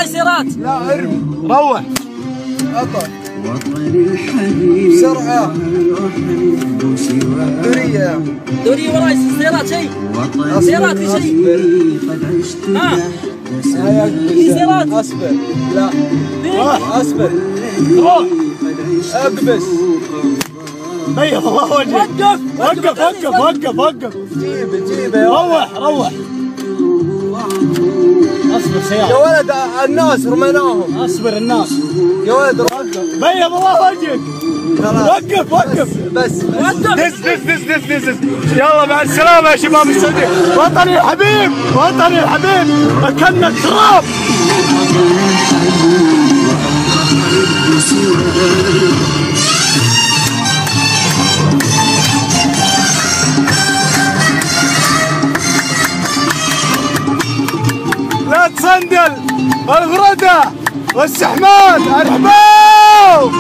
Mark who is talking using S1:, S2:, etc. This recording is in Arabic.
S1: سيارات.
S2: لا ارمي.
S3: روح.
S2: اطلع. بسرعة. دورية.
S1: دورية وراي سيارات شيء. سيارات في شيء. ها. في سيارات.
S2: اصبر. لا. اصبر.
S3: روح.
S2: اقبس.
S3: بيض الله وجهك. وقف.
S2: جيبه
S3: روح. اصبر سيارة.
S2: يا ولد الناس رميناهم.
S3: اصبر الناس.
S2: يا ولد
S3: بيض الله وجهك. وقف.
S2: بس.
S3: دز. يلا مع السلامة يا شباب السعودية. وطني الحبيب اكلنا التراب. لا تصندل الغردة والسحمان ارحبوا.